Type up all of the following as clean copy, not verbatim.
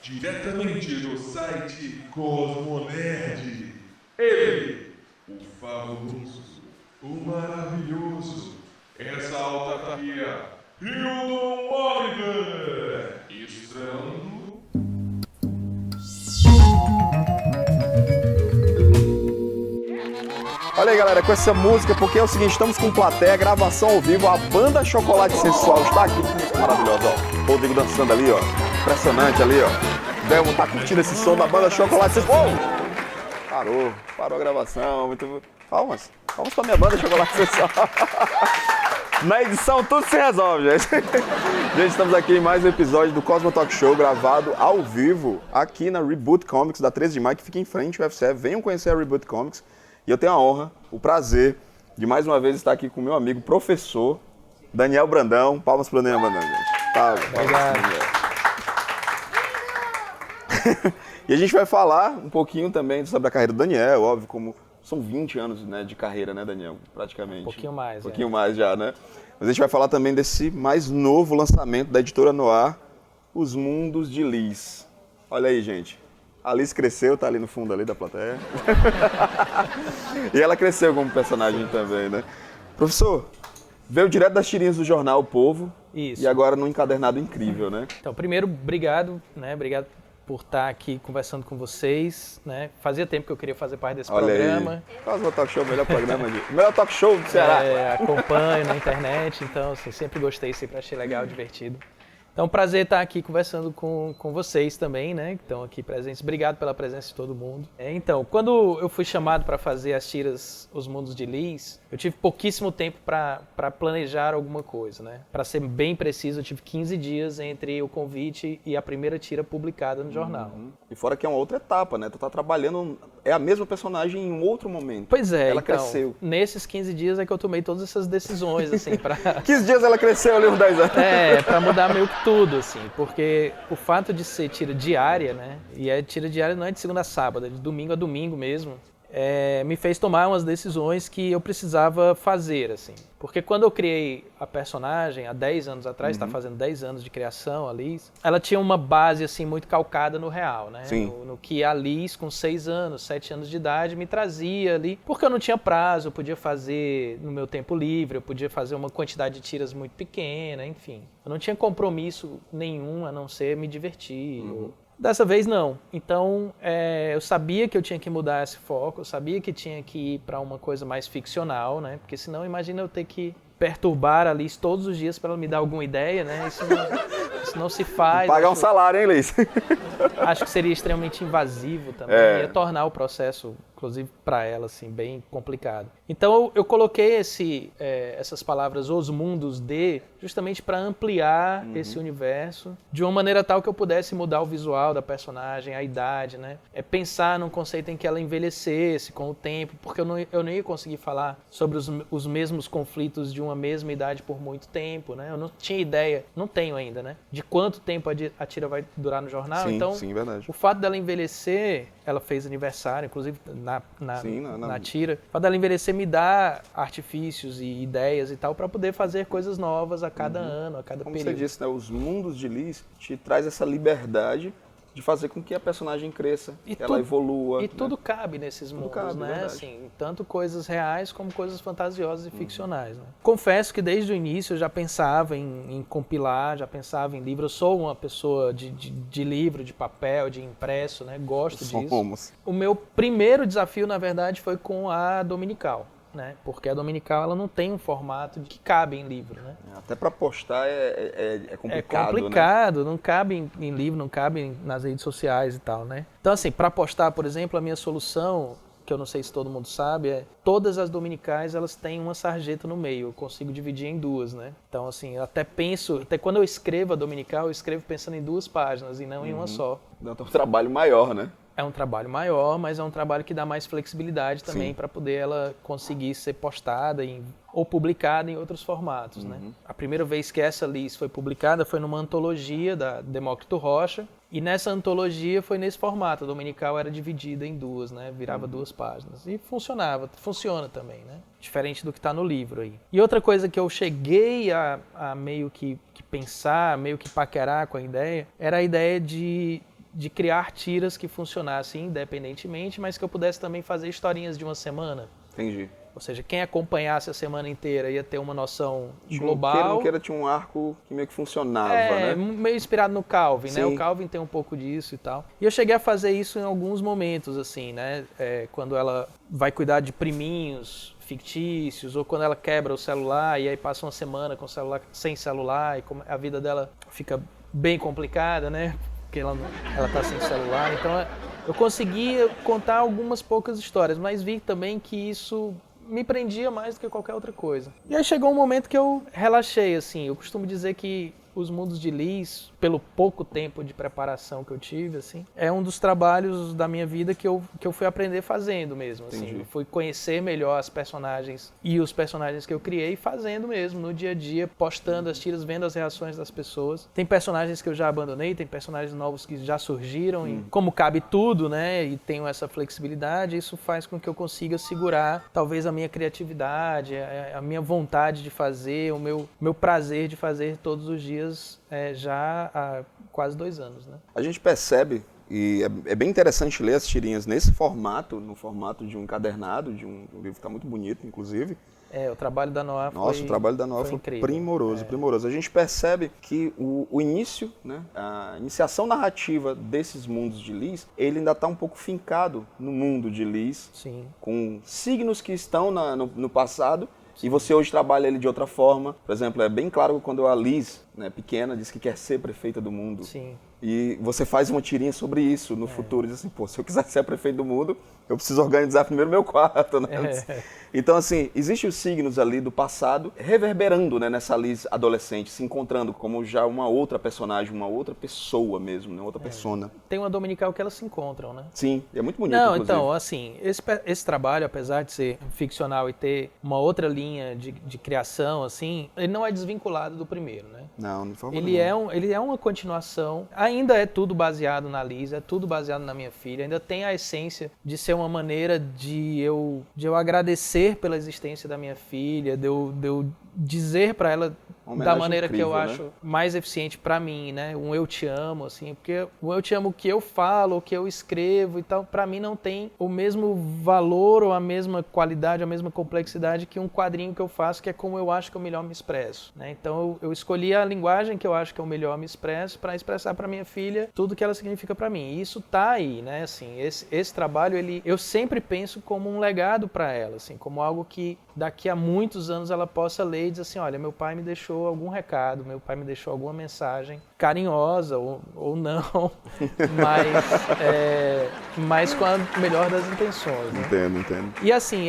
diretamente do site Cosmonerd. Ele, o fabuloso, o maravilhoso, essa altaria, Hildon Oliver, estrelando... Olha aí, galera, com essa música, porque é o seguinte, estamos com plateia, gravação ao vivo, a banda Chocolate Sensual está aqui, que música maravilhosa, ó. Rodrigo dançando ali, ó, impressionante ali, ó. Delmo tá curtindo esse som da banda Chocolate Sensual. Parou a gravação, muito... Palmas pra minha banda Chocolate Sensual. Na edição tudo se resolve, gente. Gente, estamos aqui em mais um episódio do Cosmo Talk Show, gravado ao vivo, aqui na Reboot Comics, da 13 de maio, que fica em frente ao UFC. Venham conhecer a Reboot Comics. E eu tenho a honra, o prazer de mais uma vez estar aqui com o meu amigo, professor Daniel Brandão. Palmas para o Daniel Brandão, gente. Palmas. E a gente vai falar um pouquinho também sobre a carreira do Daniel, óbvio, como são 20 anos, né, de carreira, né, Daniel? Praticamente. Um pouquinho mais. Um pouquinho mais já, né? Mas a gente vai falar também desse mais novo lançamento da editora Noir, Os Mundos de Liz. Olha aí, gente. A Liz cresceu, tá ali no fundo ali da plateia. E ela cresceu como personagem também, né? Professor, veio direto das tirinhas do jornal O Povo. Isso. E agora num encadernado incrível, né? Então, primeiro, obrigado, né? Obrigado por estar aqui conversando com vocês, né? Fazia tempo que eu queria fazer parte desse programa. Cosmo Talk Show, melhor programa melhor talk show do Ceará. Acompanho na internet, então assim, sempre gostei, sempre achei legal, divertido. Então, um prazer estar aqui conversando com vocês também, né, que estão aqui presentes. Obrigado pela presença de todo mundo. Então, quando eu fui chamado para fazer as tiras Os Mundos de Liz, eu tive pouquíssimo tempo para planejar alguma coisa, né? Para ser bem preciso, eu tive 15 dias entre o convite e a primeira tira publicada no jornal. E fora que é uma outra etapa, né? Tu tá trabalhando, é a mesma personagem em um outro momento. Pois é, ela então, cresceu. Nesses 15 dias é que eu tomei todas essas decisões, assim, para... 15 dias ela cresceu ali uns 10 anos. Para mudar meio que tudo, assim, porque o fato de ser tira diária, né, e a tira diária não é de segunda a sábado, é de domingo a domingo mesmo, me fez tomar umas decisões que eu precisava fazer, assim. Porque quando eu criei a personagem, há 10 anos atrás, está fazendo 10 anos de criação, a Liz, ela tinha uma base, assim, muito calcada no real, né? No que a Liz, com 6 anos, 7 anos de idade, me trazia ali. Porque eu não tinha prazo, eu podia fazer no meu tempo livre, eu podia fazer uma quantidade de tiras muito pequena, enfim. Eu não tinha compromisso nenhum, a não ser me divertir. Dessa vez não. Então, eu sabia que eu tinha que mudar esse foco, eu sabia que tinha que ir para uma coisa mais ficcional, né? Porque senão, imagina eu ter que perturbar a Liz todos os dias para ela me dar alguma ideia, né? Isso não se faz. Pagar um salário, hein, Liz? Acho que seria extremamente invasivo também, ia tornar o processo, inclusive para ela, assim, bem complicado. Então eu coloquei essas palavras, os mundos de, justamente para ampliar esse universo de uma maneira tal que eu pudesse mudar o visual da personagem, a idade, né? Pensar num conceito em que ela envelhecesse com o tempo, porque eu não ia conseguir falar sobre os mesmos conflitos de uma mesma idade por muito tempo, né? Eu não tinha ideia, não tenho ainda, né? De quanto tempo a tira vai durar no jornal. Sim, então, sim, verdade. O fato dela envelhecer, ela fez aniversário, inclusive na tira. O fato dela envelhecer me dá artifícios e ideias e tal para poder fazer coisas novas a cada ano, a cada período. Como você disse, né, os mundos de Liz te traz essa liberdade de fazer com que a personagem cresça, ela evolua. E tudo cabe nesses mundos, né? Assim, tanto coisas reais como coisas fantasiosas e ficcionais. Né? Confesso que desde o início eu já pensava em compilar, já pensava em livro. Eu sou uma pessoa de livro, de papel, de impresso, né? Gosto disso. O meu primeiro desafio, na verdade, foi com a Dominical. Né? Porque a Dominical ela não tem um formato que cabe em livro, né? Até para postar é complicado. É complicado, né? Não cabe em livro, não cabe nas redes sociais e tal, né? Então assim, para postar, por exemplo, a minha solução, que eu não sei se todo mundo sabe, todas as dominicais elas têm uma sarjeta no meio, eu consigo dividir em duas, né? Então assim, eu até quando eu escrevo a dominical, eu escrevo pensando em 2 páginas e não em uma só. Dá um trabalho maior, né? É um trabalho maior, mas é um trabalho que dá mais flexibilidade também para poder ela conseguir ser postada ou publicada em outros formatos, né? A primeira vez que essa Liz foi publicada foi numa antologia da Demócrito Rocha, e nessa antologia foi nesse formato, a dominical era dividida em 2, né? Virava 2 páginas. E funciona também, né? Diferente do que está no livro aí. E outra coisa que eu cheguei a meio que pensar, meio que paquerar com a ideia, era a ideia de de criar tiras que funcionassem independentemente, mas que eu pudesse também fazer historinhas de uma semana. Entendi. Ou seja, quem acompanhasse a semana inteira ia ter uma noção Queira global. não queira, tinha um arco que meio que funcionava, né? Meio inspirado no Calvin, né? Sim. O Calvin tem um pouco disso e tal. E eu cheguei a fazer isso em alguns momentos, assim, né? Quando ela vai cuidar de priminhos fictícios, ou quando ela quebra o celular e aí passa uma semana com o celular, sem celular, e a vida dela fica bem complicada, né? Porque ela tá sem celular. Então eu conseguia contar algumas poucas histórias, mas vi também que isso me prendia mais do que qualquer outra coisa. E aí chegou um momento que eu relaxei, assim. Eu costumo dizer que Os Mundos de Liz, pelo pouco tempo de preparação que eu tive, assim, é um dos trabalhos da minha vida que eu fui aprender fazendo mesmo, assim. Eu fui conhecer melhor as personagens e os personagens que eu criei fazendo mesmo, no dia a dia, postando as tiras, vendo as reações das pessoas. Tem personagens que eu já abandonei, tem personagens novos que já surgiram, e como cabe tudo, né, e tenho essa flexibilidade, isso faz com que eu consiga segurar, talvez, a minha criatividade, a minha vontade de fazer, o meu prazer de fazer todos os dias, já há quase 2 anos, né? A gente percebe, e é bem interessante ler as tirinhas nesse formato, no formato de um encadernado, de um livro que está muito bonito, inclusive. O trabalho da Noah o trabalho da Noah foi incrível. primoroso. A gente percebe que o início, né, a iniciação narrativa desses mundos de Liz, ele ainda está um pouco fincado no mundo de Liz, Sim. com signos que estão no passado, e você hoje trabalha ele de outra forma. Por exemplo, é bem claro que quando a Liz, né, pequena, diz que quer ser prefeita do mundo. Sim. E você faz uma tirinha sobre isso no futuro. Diz assim, se eu quiser ser a prefeita do mundo, eu preciso organizar primeiro meu quarto, né? Então, assim, existem os signos ali do passado reverberando, né, nessa Liz adolescente, se encontrando como já uma outra personagem, uma outra pessoa mesmo, né? Outra persona. Tem uma dominical que elas se encontram, né? Sim, é muito bonito, Não, inclusive. então, assim, esse trabalho, apesar de ser ficcional e ter uma outra linha de criação, assim, ele não é desvinculado do primeiro, né? Não, de forma Ele nenhuma. ele é uma continuação, ainda é tudo baseado na Liz, é tudo baseado na minha filha, ainda tem a essência de ser uma maneira de eu agradecer pela existência da minha filha, de eu dizer para ela da maneira incrível, que eu né? acho mais eficiente para mim, né? Um eu te amo, assim, porque o eu te amo que eu falo, o que eu escrevo e tal, para mim não tem o mesmo valor ou a mesma qualidade, a mesma complexidade que um quadrinho que eu faço, que é como eu acho que eu melhor me expresso, né? Então eu escolhi a linguagem que eu acho que eu melhor me expresso para expressar para minha filha tudo que ela significa para mim. E isso tá aí, né? Assim, esse trabalho, eu sempre penso como um legado para ela, assim, como algo que daqui a muitos anos ela possa ler e dizer assim, olha, meu pai me deixou algum recado, meu pai me deixou alguma mensagem carinhosa ou não, mas com a melhor das intenções, né? Entendo. E assim,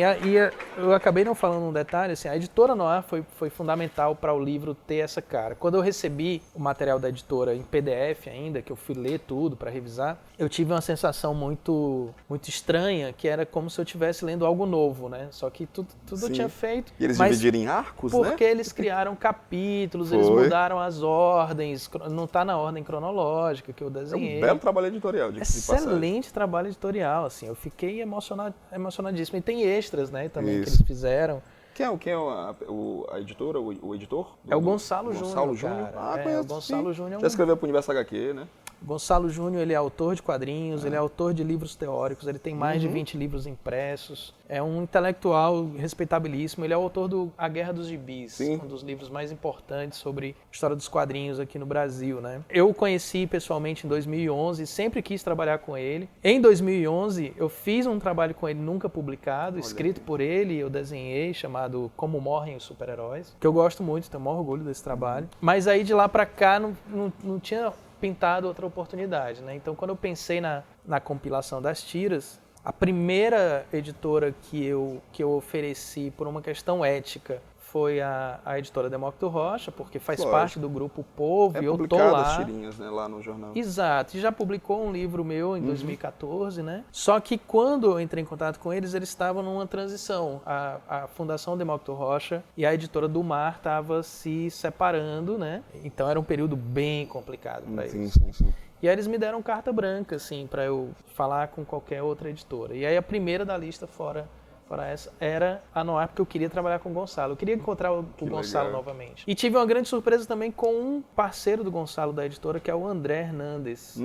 eu acabei não falando um detalhe, assim, a editora Noah foi fundamental para o livro ter essa cara. Quando eu recebi o material da editora em PDF ainda, que eu fui ler tudo para revisar, eu tive uma sensação muito estranha, que era como se eu estivesse lendo algo novo, né? Só que tudo eu tinha feito. E eles mas dividiram em arcos, né? porque eles criaram capítulos, eles mudaram as ordens, não está na ordem cronológica que eu desenhei. É um belo trabalho editorial, diga-se de passagem. Excelente trabalho editorial, assim, eu fiquei emocionadíssimo. E tem extras, né, também Isso. que eles fizeram. Quem é a editora, o editor? É o Gonçalo Júnior, Gonçalo Júnior? cara. Conheço, o Gonçalo Júnior já escreveu para o Universo HQ, né? Gonçalo Júnior, ele é autor de quadrinhos, ele é autor de livros teóricos, ele tem mais de 20 livros impressos, é um intelectual respeitabilíssimo, ele é o autor do A Guerra dos Gibis, Sim. um dos livros mais importantes sobre a história dos quadrinhos aqui no Brasil, né? Eu o conheci pessoalmente em 2011, sempre quis trabalhar com ele. Em 2011, eu fiz um trabalho com ele nunca publicado, escrito por ele, eu desenhei, chamado Como Morrem os Super-Heróis, que eu gosto muito, tenho o maior orgulho desse trabalho. Mas aí de lá pra cá não tinha pintado outra oportunidade, né? Então, quando eu pensei na compilação das tiras, a primeira editora que eu ofereci por uma questão ética foi a editora Demócrito Rocha, porque faz parte do grupo Povo, e eu tô lá. As tirinhas, né, lá no jornal. Exato, e já publicou um livro meu em 2014, né? Só que quando eu entrei em contato com eles estavam numa transição. A Fundação Demócrito Rocha e a editora do Mar estavam se separando, né? Então era um período bem complicado para eles. Sim. E aí eles me deram carta branca, assim, para eu falar com qualquer outra editora. E aí a primeira da lista fora fora essa, era a Noir, porque eu queria trabalhar com o Gonçalo. Eu queria encontrar o Gonçalo legal. novamente. E tive uma grande surpresa também com um parceiro do Gonçalo da editora, que é o André Hernandes.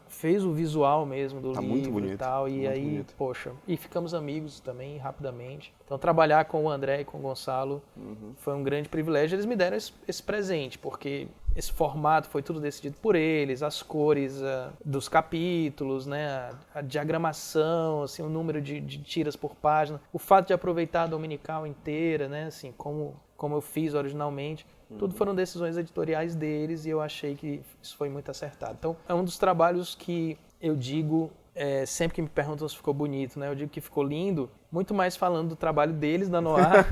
Fez o visual mesmo do Tá livro muito e bonito, tal. E muito aí, bonito. poxa, e ficamos amigos também rapidamente. Então trabalhar com o André e com o Gonçalo foi um grande privilégio. Eles me deram esse presente, porque esse formato foi tudo decidido por eles, as cores dos capítulos, né, a diagramação, assim, o número de tiras por página, o fato de aproveitar a dominical inteira, né, assim, como eu fiz originalmente. Tudo foram decisões editoriais deles e eu achei que isso foi muito acertado. Então, é um dos trabalhos que eu digo, sempre que me perguntam se ficou bonito, né, eu digo que ficou lindo, muito mais falando do trabalho deles da Noir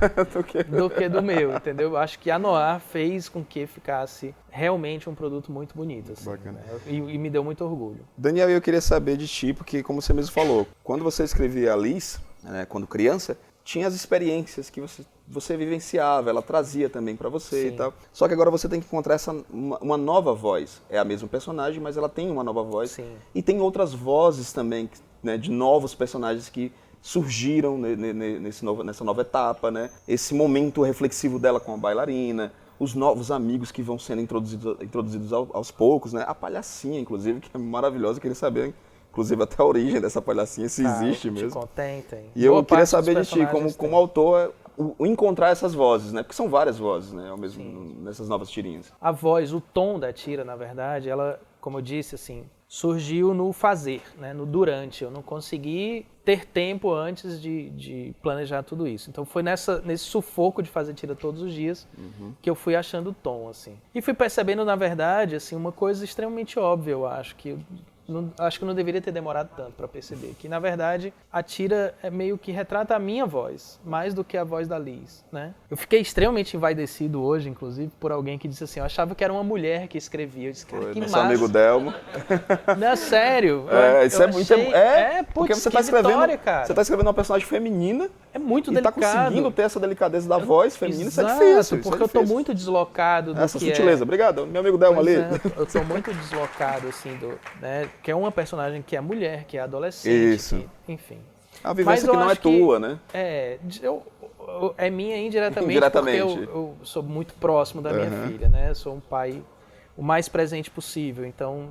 do que do meu, entendeu? Eu acho que a Noir fez com que ficasse realmente um produto muito bonito. Assim, bacana. né? E me deu muito orgulho. Daniel, eu queria saber de ti, porque como você mesmo falou, quando você escrevia a Liz, né, quando criança, tinha as experiências que você vivenciava, ela trazia também pra você Sim. e tal. Só que agora você tem que encontrar uma nova voz. É a mesma personagem, mas ela tem uma nova voz. Sim. E tem outras vozes também, né, de novos personagens que surgiram nessa nova etapa, né? Esse momento reflexivo dela com a bailarina, os novos amigos que vão sendo introduzidos aos poucos, né? A palhacinha, inclusive, que é maravilhosa, eu queria saber, inclusive, até a origem dessa palhacinha, se existe mesmo. Tem. E eu Boa queria parte dos saber de ti, personagens como tem. autor, o encontrar essas vozes, né? Porque são várias vozes, né? Ao mesmo, nessas novas tirinhas. A voz, o tom da tira, na verdade, ela, como eu disse, assim, surgiu no fazer, né, no durante. Eu não consegui ter tempo antes de planejar tudo isso. Então foi nesse sufoco de fazer tira todos os dias que eu fui achando o tom, assim. E fui percebendo, na verdade, assim, uma coisa extremamente óbvia, eu acho, que acho que não deveria ter demorado tanto para perceber, que na verdade a tira é meio que retrata a minha voz, mais do que a voz da Liz, né? Eu fiquei extremamente envaidecido hoje, inclusive, por alguém que disse assim, eu achava que era uma mulher que escrevia. Eu disse, cara, que Nosso massa. amigo Delmo. Não, sério. Isso é muito... porque você tá escrevendo, vitória, cara. você tá escrevendo uma personagem feminina. É muito e delicado. tá conseguindo ter essa delicadeza da voz feminina, Exato, isso é difícil. porque eu tô muito deslocado do essa que sutileza. Obrigado, meu amigo Delmo ali. Eu tô muito deslocado, assim, né, que é uma personagem que é mulher, que é adolescente. Isso. Que, enfim. A vivência que não é tua, né? É minha indiretamente, Indiretamente. porque eu sou muito próximo da minha filha, né? Eu sou um pai o mais presente possível, então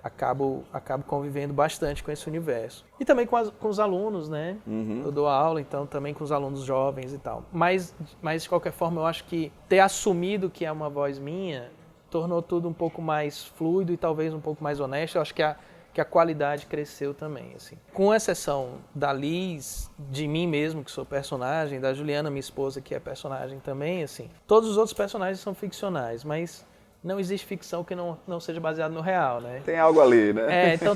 acabo convivendo bastante com esse universo. E também com os alunos, né? Eu dou aula, então também com os alunos jovens e tal. Mas de qualquer forma, eu acho que ter assumido que é uma voz minha tornou tudo um pouco mais fluido e talvez um pouco mais honesto. Eu acho que a qualidade cresceu também, assim. Com exceção da Liz, de mim mesmo, que sou personagem, da Juliana, minha esposa, que é personagem também, assim. Todos os outros personagens são ficcionais, mas não existe ficção que não seja baseada no real, né? Tem algo ali, né? Então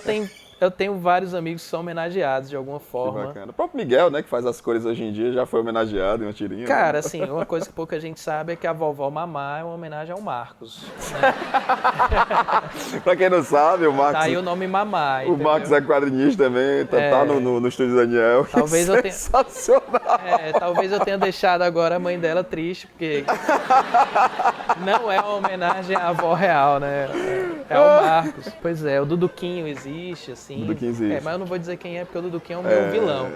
eu tenho vários amigos que são homenageados de alguma Que forma. bacana. O próprio Miguel, né, que faz as cores hoje em dia, já foi homenageado em uma tirinha. Cara, assim, uma coisa que pouca gente sabe é que a vovó Mamá é uma homenagem ao Marcos. Né? Pra quem não sabe, o Marcos... Tá aí o nome Mamá, o Marcos é quadrinista também, tá no estúdio Daniel. Talvez eu tenha... Sensacional! Talvez eu tenha deixado agora a mãe dela triste, porque não é uma homenagem à avó real, né? É ao Marcos. Pois é, o Duduquinho existe, assim. Duduquinho existe. Mas eu não vou dizer quem é, porque o Duduquinho é o meu vilão.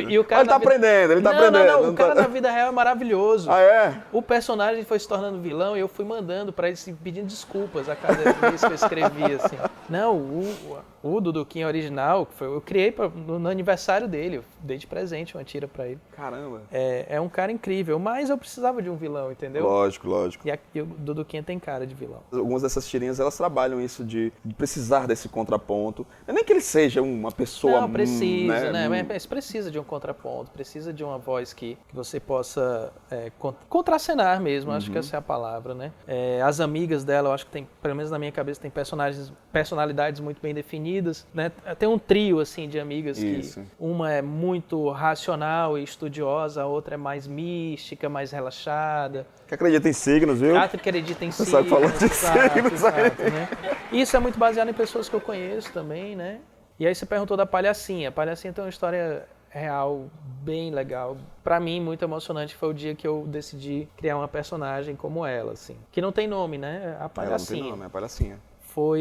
E o cara ele tá aprendendo, ele tá aprendendo. Não, o cara na vida real é maravilhoso. Ah, é? O personagem foi se tornando vilão e eu fui mandando pra ele, assim, pedindo desculpas a cada vez que eu escrevia, assim. Não, o Duduquinho original, eu criei no aniversário dele, eu dei de presente uma tira pra ele. Caramba. É um cara incrível, mas eu precisava de um vilão, entendeu? Lógico. E o Duduquinha tem cara de vilão. Algumas dessas tirinhas, elas trabalham isso de precisar desse contraponto. Não é nem que ele seja uma pessoa... Não, precisa, né? Mas precisa de um contraponto, precisa de uma voz que você possa contracenar mesmo, acho que essa é a palavra, né? As amigas dela, eu acho que tem, pelo menos na minha cabeça, tem personalidades muito bem definidas, né? Tem um trio, assim, de amigas isso. que uma é muito racional e estudiosa, a outra é mais mística, mais relaxada. Que acredita em signos, viu? Outra que acredita em signos. Sai falando de signos aí. Né? Isso é muito baseado em pessoas que eu conheço também, né? E aí você perguntou da Palhacinha. A Palhacinha tem uma história real bem legal. Pra mim, muito emocionante foi o dia que eu decidi criar uma personagem como ela, assim. Que não tem nome, né? A Palhacinha. Ela não tem nome, é a Palhacinha.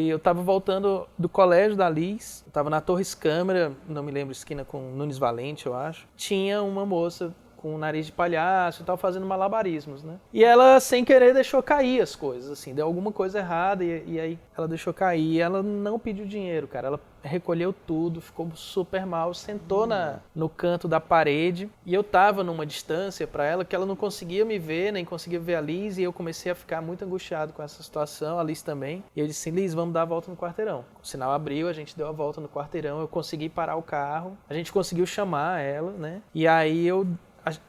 eu tava voltando do colégio da Liz, eu tava na Torres Câmara, não me lembro, esquina com Nunes Valente, eu acho. Tinha uma moça com nariz de palhaço e tal, fazendo malabarismos, né? E ela, sem querer, deixou cair as coisas, assim, deu alguma coisa errada e aí ela deixou cair. E ela não pediu dinheiro, cara, ela recolheu tudo, ficou super mal, sentou no canto da parede e eu tava numa distância pra ela que ela não conseguia me ver, nem conseguia ver a Liz, e eu comecei a ficar muito angustiado com essa situação, a Liz também. E eu disse assim, Liz, vamos dar a volta no quarteirão. O sinal abriu, a gente deu a volta no quarteirão, eu consegui parar o carro, a gente conseguiu chamar ela, né? E aí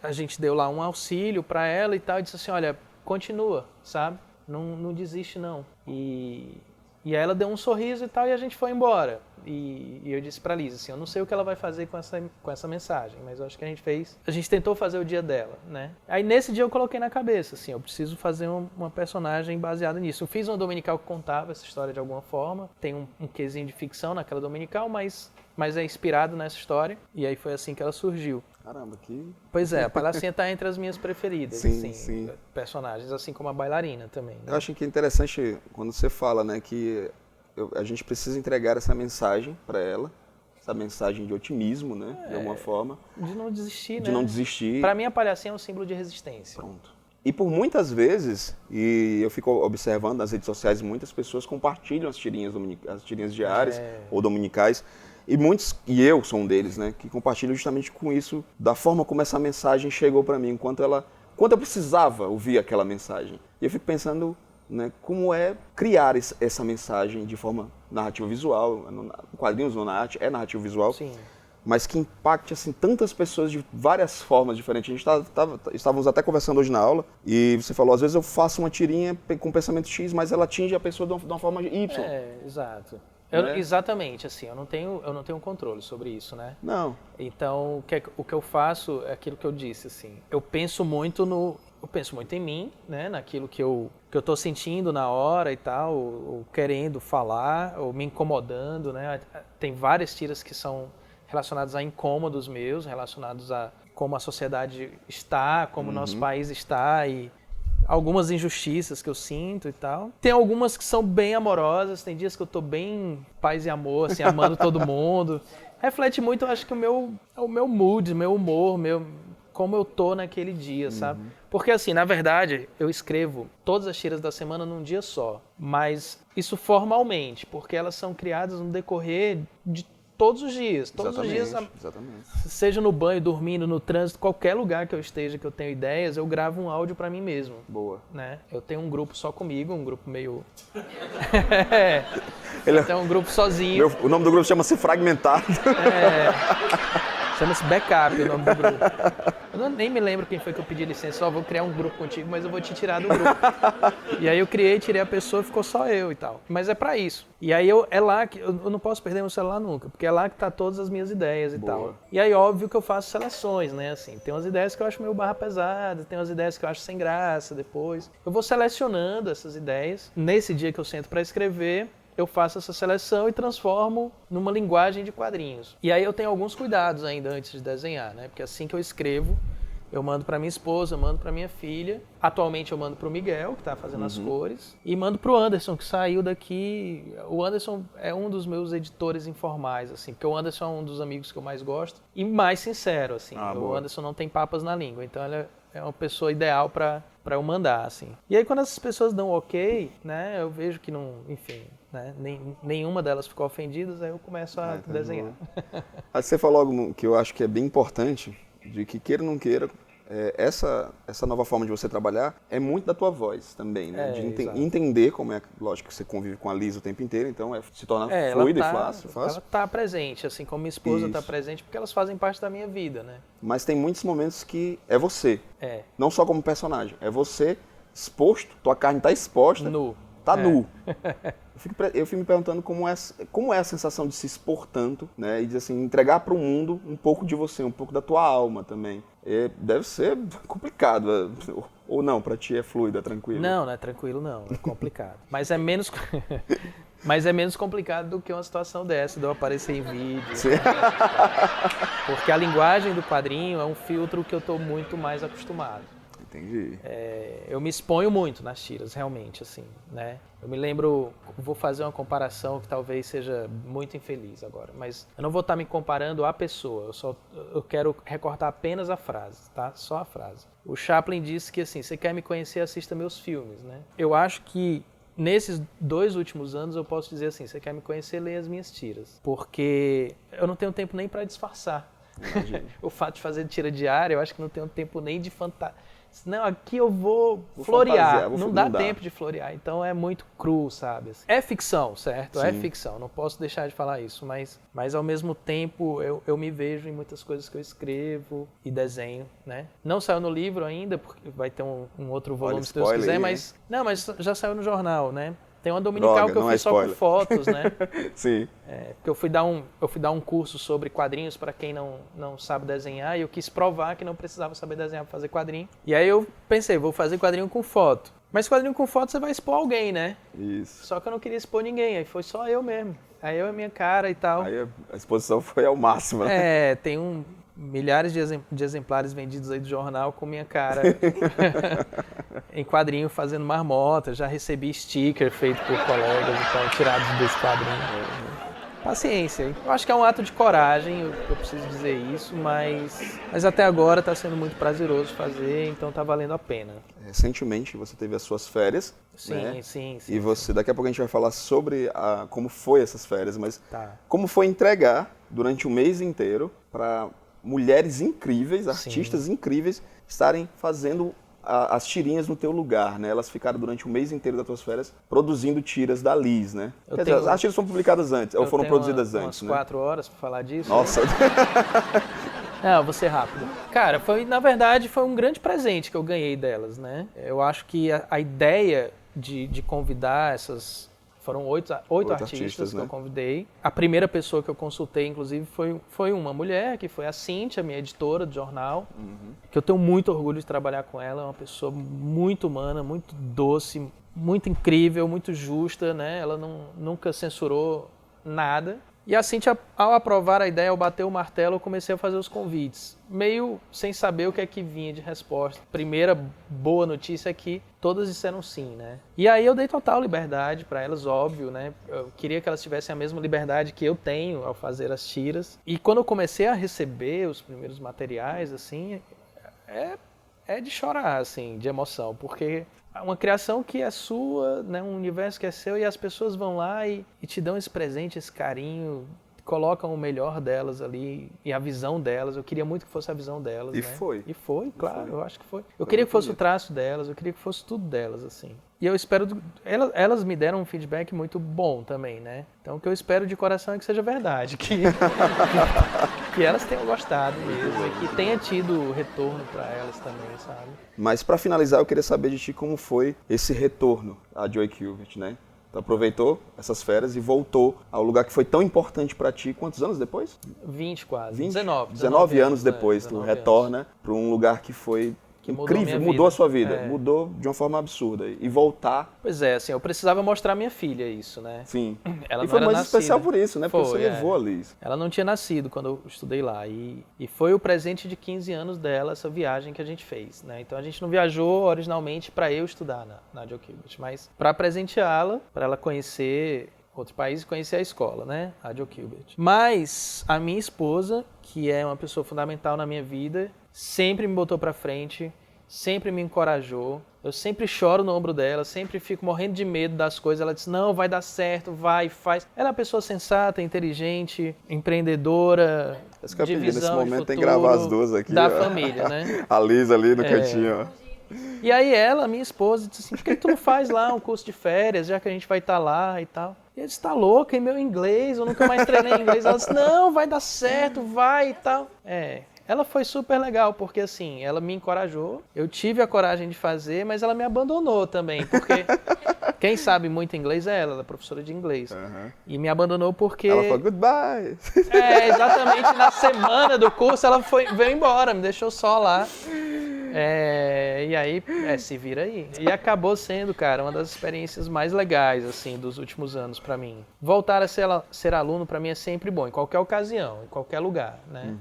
a gente deu lá um auxílio pra ela e tal, e disse assim, olha, continua, sabe? Não desiste não. E aí ela deu um sorriso e tal, e a gente foi embora. E eu disse pra Liz, assim, eu não sei o que ela vai fazer com essa mensagem, mas eu acho que a gente tentou fazer o dia dela, né? Aí nesse dia eu coloquei na cabeça, assim, eu preciso fazer uma personagem baseada nisso. Eu fiz uma dominical que contava essa história de alguma forma, tem um quezinho de ficção naquela dominical, mas é inspirado nessa história, e aí foi assim que ela surgiu. Caramba, que... Pois é, a Palhacinha tá entre as minhas preferidas, Sim, assim, sim. personagens, assim como a bailarina também. Né? Eu acho que é interessante quando você fala, né, que a gente precisa entregar essa mensagem para ela, essa mensagem de otimismo, né, de alguma forma. De não desistir, né? De não desistir. Pra mim, a Palhacinha é um símbolo de resistência. Pronto. E por muitas vezes, e eu fico observando nas redes sociais, muitas pessoas compartilham as tirinhas diárias ou dominicais, e eu sou um deles, né, que compartilham justamente com isso, da forma como essa mensagem chegou para mim, quanto eu precisava ouvir aquela mensagem. E eu fico pensando, né, como é criar essa mensagem de forma narrativa visual, quadrinhos não é narrativo visual, Sim. mas que impacte assim, tantas pessoas de várias formas diferentes. A gente estávamos até conversando hoje na aula, e você falou, às vezes eu faço uma tirinha com pensamento X, mas ela atinge a pessoa de uma forma Y. Exato. Né? Exatamente, assim, eu não tenho controle sobre isso, né? Não. Então, o que eu faço é aquilo que eu disse, assim, eu penso muito em mim, né, naquilo que eu tô sentindo na hora e tal, ou querendo falar, ou me incomodando, né? Tem várias tiras que são relacionadas a incômodos meus, relacionados a como a sociedade está, como o nosso país está e algumas injustiças que eu sinto e tal. Tem algumas que são bem amorosas, tem dias que eu tô bem paz e amor, assim, amando todo mundo. Reflete muito, eu acho que o meu mood, meu humor, como eu tô naquele dia, sabe? Porque assim, na verdade, eu escrevo todas as tiras da semana num dia só, mas isso formalmente, porque elas são criadas no decorrer de todos os dias. Todos os dias, exatamente. seja no banho, dormindo, no trânsito, qualquer lugar que eu esteja, que eu tenho ideias, eu gravo um áudio pra mim mesmo. Boa. Né? Eu tenho um grupo só comigo, um grupo meio... Ele... Eu tenho um grupo sozinho. O nome do grupo chama-se Fragmentado. Chama-se Backup o nome do grupo. Eu nem me lembro quem foi que eu pedi licença, vou criar um grupo contigo, mas eu vou te tirar do grupo. E aí eu tirei a pessoa, ficou só eu e tal. Mas é pra isso. E aí é lá que eu não posso perder meu celular nunca, porque é lá que tá todas as minhas ideias e tal. E aí óbvio que eu faço seleções, né, assim. Tem umas ideias que eu acho meio barra pesada, tem umas ideias que eu acho sem graça depois. Eu vou selecionando essas ideias. Nesse dia que eu sento pra escrever, eu faço essa seleção e transformo numa linguagem de quadrinhos. E aí eu tenho alguns cuidados ainda antes de desenhar, né? Porque assim que eu escrevo, eu mando para minha esposa, mando para minha filha. Atualmente eu mando para o Miguel, que está fazendo as cores, e mando para o Anderson, que saiu daqui. O Anderson é um dos meus editores informais, assim, porque o Anderson é um dos amigos que eu mais gosto e mais sincero, assim. O Anderson não tem papas na língua, então ele é uma pessoa ideal para eu mandar, assim. E aí quando essas pessoas dão ok, né? Eu vejo que não, enfim, né? Nenhuma delas ficou ofendida, aí eu começo a desenhar. Aí você falou algo que eu acho que é bem importante, de que queira ou não queira, essa nova forma de você trabalhar é muito da tua voz também, né? De entender como é, lógico que você convive com a Liz o tempo inteiro, então se torna fluido e fácil. Ela tá presente, assim como minha esposa tá presente, porque elas fazem parte da minha vida, né? Mas tem muitos momentos que é você, não só como personagem, é você exposto, tua carne tá exposta, nu. Eu fico me perguntando como é a sensação de se expor tanto, né? E de assim, entregar para o mundo um pouco de você, um pouco da tua alma também. Deve ser complicado. Ou não, para ti é fluido, é tranquilo? Não é tranquilo não, é complicado. Mas é menos complicado do que uma situação dessa, de eu aparecer em vídeo. Porque a linguagem do quadrinho é um filtro que eu estou muito mais acostumado. Entendi. Eu me exponho muito nas tiras, realmente, assim, né? Eu me lembro, vou fazer uma comparação que talvez seja muito infeliz agora, mas eu não vou estar me comparando à pessoa, eu quero recortar apenas a frase, tá? Só a frase. O Chaplin disse que, assim, você quer me conhecer, assista meus filmes, né? Eu acho que nesses 2 últimos anos eu posso dizer assim, você quer me conhecer, leia as minhas tiras, porque eu não tenho tempo nem para disfarçar. O fato de fazer tira diária, eu acho que não tenho tempo nem de não, aqui eu vou florear, não dá tempo de florear, então é muito cru, sabe? É ficção, certo? Sim. É ficção, não posso deixar de falar isso, mas ao mesmo tempo eu me vejo em muitas coisas que eu escrevo e desenho, né? Não saiu no livro ainda, porque vai ter um outro volume, se Deus quiser, mas já saiu no jornal, né? Tem uma dominical que eu fiz só com fotos, né? Sim. Porque eu fui dar um curso sobre quadrinhos para quem não sabe desenhar e eu quis provar que não precisava saber desenhar para fazer quadrinho. E aí eu pensei, vou fazer quadrinho com foto. Mas quadrinho com foto você vai expor alguém, né? Isso. Só que eu não queria expor ninguém, aí foi só eu mesmo. Aí eu e a minha cara e tal. Aí a exposição foi ao máximo, né? Tem milhares de exemplares vendidos aí do jornal com minha cara em quadrinho fazendo marmota. Já recebi sticker feito por colegas e tal, tirados desse quadrinho. Paciência. Eu acho que é um ato de coragem, eu preciso dizer isso, mas até agora está sendo muito prazeroso fazer, então está valendo a pena. Recentemente você teve as suas férias, sim, né? Sim. E daqui a pouco a gente vai falar sobre como foi essas férias, mas tá. Como foi entregar durante um mês inteiro para mulheres incríveis, artistas incríveis, estarem fazendo as tirinhas no teu lugar, né? Elas ficaram durante um mês inteiro das tuas férias produzindo tiras da Liz, né? Quer dizer, as tiras foram publicadas antes, ou foram produzidas antes, umas né? 4 horas para falar disso. Nossa! Não, vou ser rápido. Cara, na verdade, foi um grande presente que eu ganhei delas, né? Eu acho que a ideia de convidar essas... Foram 8 artistas que eu convidei. A primeira pessoa que eu consultei, inclusive, foi uma mulher, que foi a Cíntia, minha editora do jornal, que eu tenho muito orgulho de trabalhar com ela. É uma pessoa muito humana, muito doce, muito incrível, muito justa, né? Ela nunca censurou nada. E a Cíntia, ao aprovar a ideia, ao bater o martelo, eu comecei a fazer os convites. Meio sem saber o que é que vinha de resposta. Primeira boa notícia é que todas disseram sim, né? E aí eu dei total liberdade para elas, óbvio, né? Eu queria que elas tivessem a mesma liberdade que eu tenho ao fazer as tiras. E quando eu comecei a receber os primeiros materiais, assim, é de chorar, assim, de emoção, porque... uma criação que é sua, né, um universo que é seu, e as pessoas vão lá e te dão esse presente, esse carinho, colocam o melhor delas ali e a visão delas. Eu queria muito que fosse a visão delas, E né? foi. E foi, claro, eu acho que foi. Eu queria que fosse o traço delas, eu queria que fosse tudo delas, assim. E eu espero... Elas me deram um feedback muito bom também, né? Então o que eu espero de coração é que seja verdade, que elas tenham gostado mesmo e que tenha tido retorno para elas também, sabe? Mas para finalizar, eu queria saber de ti como foi esse retorno a Joy Kubert, né? Tu aproveitou essas férias e voltou ao lugar que foi tão importante para ti. Quantos anos depois? 20 quase. 19 anos depois, tu retorna para um lugar que foi incrível, mudou a sua vida, mudou de uma forma absurda. E voltar... Pois é, assim, eu precisava mostrar à minha filha isso, né? Sim. Ela e foi mais nascida. especial por isso, né? Porque você levou a Liz. Ela não tinha nascido quando eu estudei lá. E foi o presente de 15 anos dela, essa viagem que a gente fez, né? Então a gente não viajou originalmente para eu estudar na Joy Kubert, mas para presenteá-la, para ela conhecer outro país e conhecer a escola, né? A Joy Kubert. Mas a minha esposa, que é uma pessoa fundamental na minha vida, sempre me botou para frente, sempre me encorajou. Eu sempre choro no ombro dela, sempre fico morrendo de medo das coisas. Ela diz, não, vai dar certo, vai, faz. Ela é uma pessoa sensata, inteligente, empreendedora, de visão nesse momento de tem que gravar as duas aqui. Da família, né? A Liz ali no cantinho, ó. E aí ela, minha esposa, disse assim, por que tu não faz lá um curso de férias, já que a gente vai estar lá e tal? E eu disse, tá louca, e meu inglês, eu nunca mais treinei inglês. Ela disse, não, vai dar certo, vai e tal. Ela foi super legal, porque assim, ela me encorajou, eu tive a coragem de fazer, mas ela me abandonou também, porque quem sabe muito inglês é ela é professora de inglês. E me abandonou porque... Ela falou, goodbye! Exatamente, na semana do curso ela veio embora, me deixou só lá. E aí, se vira aí. E acabou sendo, cara, uma das experiências mais legais, assim, dos últimos anos pra mim. Voltar a ser aluno pra mim é sempre bom, em qualquer ocasião, em qualquer lugar, né?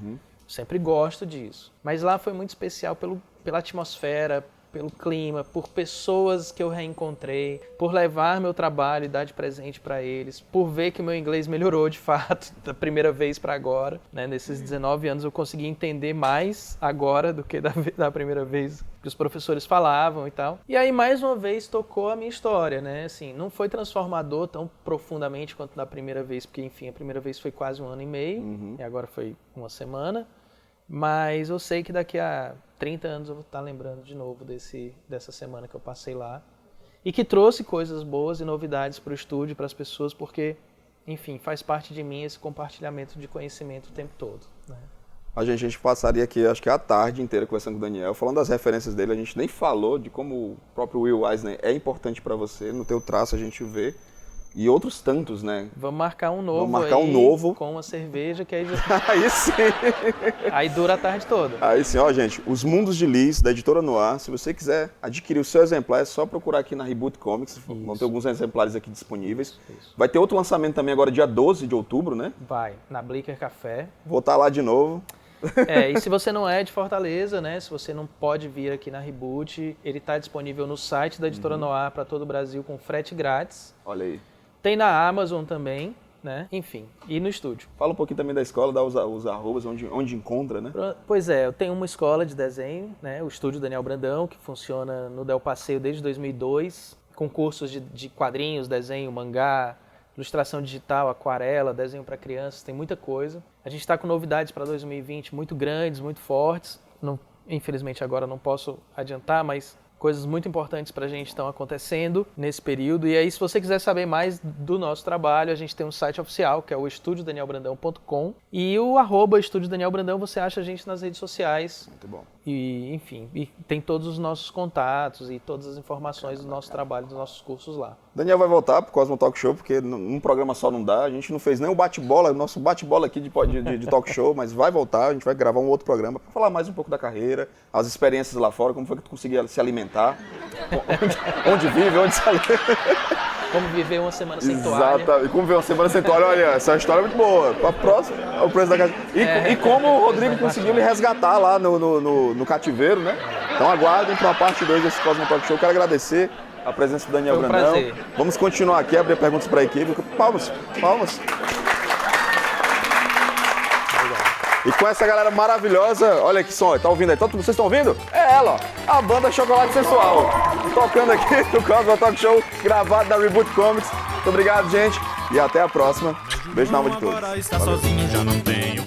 Sempre gosto disso. Mas lá foi muito especial pela atmosfera, pelo clima, por pessoas que eu reencontrei, por levar meu trabalho e dar de presente para eles, por ver que meu inglês melhorou de fato da primeira vez para agora, né? Nesses 19 anos eu consegui entender mais agora do que da primeira vez que os professores falavam e tal. E aí mais uma vez tocou a minha história, né? Assim, não foi transformador tão profundamente quanto da primeira vez, porque enfim, a primeira vez foi quase 1 ano e meio e agora foi 1 semana. Mas eu sei que daqui a 30 anos eu vou estar lembrando de novo dessa semana que eu passei lá. E que trouxe coisas boas e novidades para o estúdio, para as pessoas, porque, enfim, faz parte de mim esse compartilhamento de conhecimento o tempo todo, né? A gente passaria aqui, acho que a tarde inteira conversando com o Daniel, falando das referências dele. A gente nem falou de como o próprio Will Eisner é importante para você. No teu traço a gente vê. E outros tantos, né? Vamos marcar um novo. Vamos marcar um novo. Com uma cerveja, que aí já... Aí sim! Aí dura a tarde toda. Aí sim, ó, gente, Os Mundos de Liz, da editora Noir. Se você quiser adquirir o seu exemplar, é só procurar aqui na Reboot Comics. Vão ter alguns exemplares aqui disponíveis. Isso. Vai ter outro lançamento também agora, dia 12 de outubro, né? Vai, na Blicker Café. Vou estar lá de novo. E se você não é de Fortaleza, né? Se você não pode vir aqui na Reboot, ele está disponível no site da editora Noir para todo o Brasil com frete grátis. Olha aí. Tem na Amazon também, né? Enfim, e no estúdio. Fala um pouquinho também da escola, dá os arrobas, onde encontra, né? Pois é, eu tenho uma escola de desenho, né? O Estúdio Daniel Brandão, que funciona no Del Passeio desde 2002, com cursos de quadrinhos, desenho, mangá, ilustração digital, aquarela, desenho para crianças, tem muita coisa. A gente está com novidades para 2020 muito grandes, muito fortes. Não, infelizmente agora não posso adiantar, mas coisas muito importantes para a gente estão acontecendo nesse período. E aí, se você quiser saber mais do nosso trabalho, a gente tem um site oficial, que é o estudiodanielbrandão.com. E o @Estúdio Daniel Brandão, você acha a gente nas redes sociais. Muito bom. E, enfim, e tem todos os nossos contatos e todas as informações do nosso trabalho, dos nossos cursos lá. Daniel vai voltar pro Cosmo Talk Show, porque num programa só não dá. A gente não fez nem o bate-bola, nosso bate-bola aqui de talk show, mas vai voltar, a gente vai gravar um outro programa para falar mais um pouco da carreira, as experiências lá fora, como foi que tu conseguia se alimentar, onde vive, onde se alimenta. Como viver uma semana sem toalha. Exato, e como viver uma semana sem toalha, olha, essa história é muito boa. Para próxima, o preço da casa. E como o Rodrigo conseguiu me resgatar lá no cativeiro, né? Então aguardem para a parte 2 desse Cosmo Talk Show. Quero agradecer a presença do Daniel Brandão. Prazer. Vamos continuar aqui, abrir perguntas para a equipe. Palmas, palmas. E com essa galera maravilhosa, olha que som, tá ouvindo aí? Vocês estão ouvindo? É ela, ó, a banda Chocolate Sensual. Tocando aqui no Cosmo Talk Show, gravado da Reboot Comics. Muito obrigado, gente, e até a próxima. Beijo na alma de todos. Agora está sozinho, já não tenho